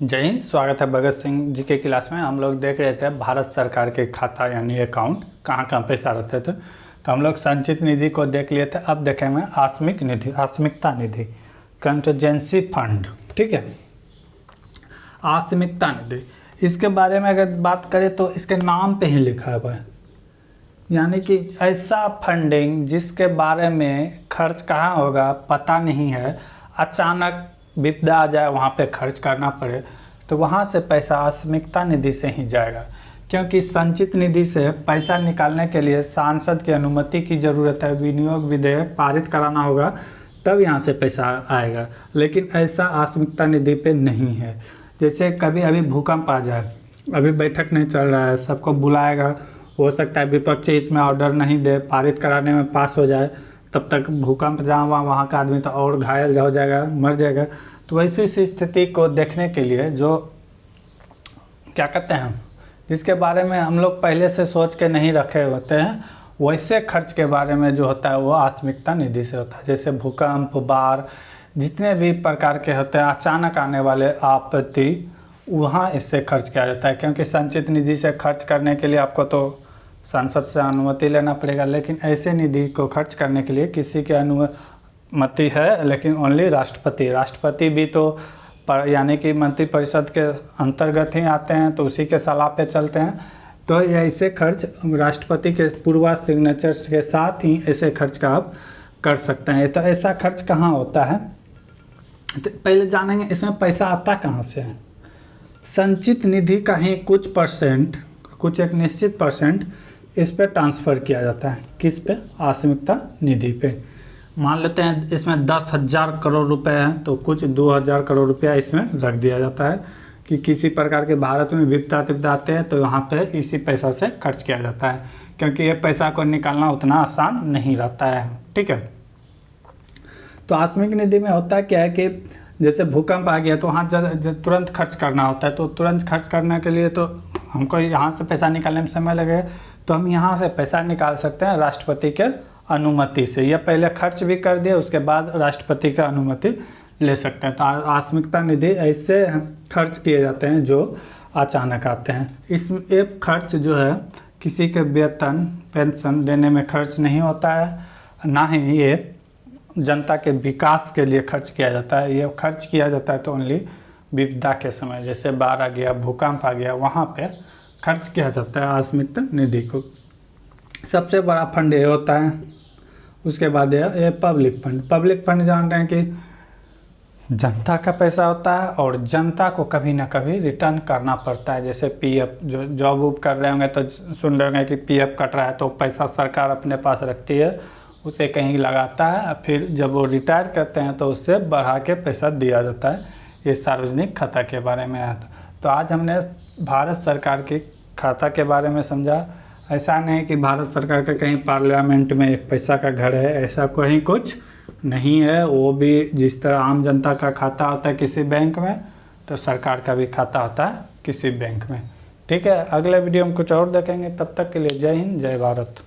जय हिंद। स्वागत है भगत सिंह जी के क्लास में। हम लोग देख रहे थे भारत सरकार के खाता यानी अकाउंट कहाँ कहाँ पैसा रहते थे। तो हम लोग संचित निधि को देख लिए थे। अब देखेंगे आस्मिक निधि, आस्मिकता निधि, कंटिजेंसी फंड। ठीक है, आस्मिकता निधि, इसके बारे में अगर बात करें तो इसके नाम पे ही लिखा हुआ है, यानी कि ऐसा फंडिंग जिसके बारे में खर्च कहाँ होगा पता नहीं है, अचानक विपदा आ जाए वहाँ पे खर्च करना पड़े तो वहाँ से पैसा आस्मिकता निधि से ही जाएगा। क्योंकि संचित निधि से पैसा निकालने के लिए सांसद की अनुमति की ज़रूरत है, विनियोग विधेयक पारित कराना होगा तब यहाँ से पैसा आएगा। लेकिन ऐसा आस्मिकता निधि पे नहीं है। जैसे कभी अभी भूकंप आ जाए, अभी बैठक नहीं चल रहा है, सबको बुलाएगा, हो सकता है विपक्ष इसमें ऑर्डर नहीं दे, पारित कराने में पास हो जाए, तब तक भूकंप जहाँ वहाँ का आदमी तो और घायल हो जाएगा, मर जाएगा। तो वैसी स्थिति को देखने के लिए जो क्या कहते हैं, जिसके बारे में हम लोग पहले से सोच के नहीं रखे होते हैं, वैसे खर्च के बारे में जो होता है वो आस्मिकता निधि से होता है। जैसे भूकंप, बाढ़, जितने भी प्रकार के होते हैं अचानक आने वाले आपत्ति, वहाँ इससे खर्च किया जाता है। क्योंकि संचित निधि से खर्च करने के लिए आपको तो संसद से अनुमति लेना पड़ेगा, लेकिन ऐसे निधि को खर्च करने के लिए किसी की अनुमति है, लेकिन ओनली राष्ट्रपति भी तो यानी कि मंत्रिपरिषद के अंतर्गत ही आते हैं, तो उसी के सलाह पे चलते हैं। तो ऐसे खर्च राष्ट्रपति के पूर्व सिग्नेचर्स के साथ ही ऐसे खर्च का आप कर सकते हैं। तो ऐसा खर्च कहाँ होता है तो पहले जानेंगे इसमें पैसा आता कहाँ से है। संचित निधि का ही कुछ परसेंट, कुछ एक निश्चित परसेंट इस पे ट्रांसफ़र किया जाता है। किस पे? आस्मिकता निधि पे। मान लेते हैं इसमें 10,000 करोड़ रुपए हैं तो कुछ 2,000 करोड़ रुपया इसमें रख दिया जाता है कि किसी प्रकार के भारत में विपदा आते हैं तो यहाँ पे इसी पैसा से खर्च किया जाता है। क्योंकि ये पैसा को निकालना उतना आसान नहीं रहता है। ठीक है, तो आस्मिक निधि में होता क्या है कि जैसे भूकंप आ गया तो वहाँ तुरंत खर्च करना होता है, तो तुरंत खर्च करने के लिए तो हमको यहाँ से पैसा निकालने में समय लगेगा, तो हम यहाँ से पैसा निकाल सकते हैं राष्ट्रपति के अनुमति से। या पहले खर्च भी कर दिए उसके बाद राष्ट्रपति का अनुमति ले सकते हैं। तो आस्मिकता निधि ऐसे खर्च किए जाते हैं जो अचानक आते हैं। इसमें एक खर्च जो है किसी के वेतन पेंशन देने में खर्च नहीं होता है, ना ही ये जनता के विकास के लिए खर्च किया जाता है। ये खर्च किया जाता है तो ओनली विपदा के समय, जैसे बाढ़ आ गया, भूकंप आ गया, वहाँ पे खर्च किया जाता है आस्मिकता निधि को। सबसे बड़ा फंड ये होता है। उसके बाद ये पब्लिक फंड जान रहे हैं कि जनता का पैसा होता है और जनता को कभी ना कभी रिटर्न करना पड़ता है। जैसे पीएफ, जो जॉब वॉब कर रहे होंगे तो सुन रहे होंगे कि पीएफ कट रहा है, तो पैसा सरकार अपने पास रखती है, उसे कहीं लगाता है, फिर जब वो रिटायर करते हैं तो उससे बढ़ा के पैसा दिया जाता है। ये सार्वजनिक खाता के बारे में है। तो आज हमने भारत सरकार के खाता के बारे में समझा। ऐसा नहीं कि भारत सरकार का कहीं पार्लियामेंट में एक पैसा का घर है, ऐसा कहीं कुछ नहीं है। वो भी जिस तरह आम जनता का खाता होता है किसी बैंक में, तो सरकार का भी खाता होता है किसी बैंक में। ठीक है, अगले वीडियो में कुछ और देखेंगे। तब तक के लिए जय हिंद, जय भारत।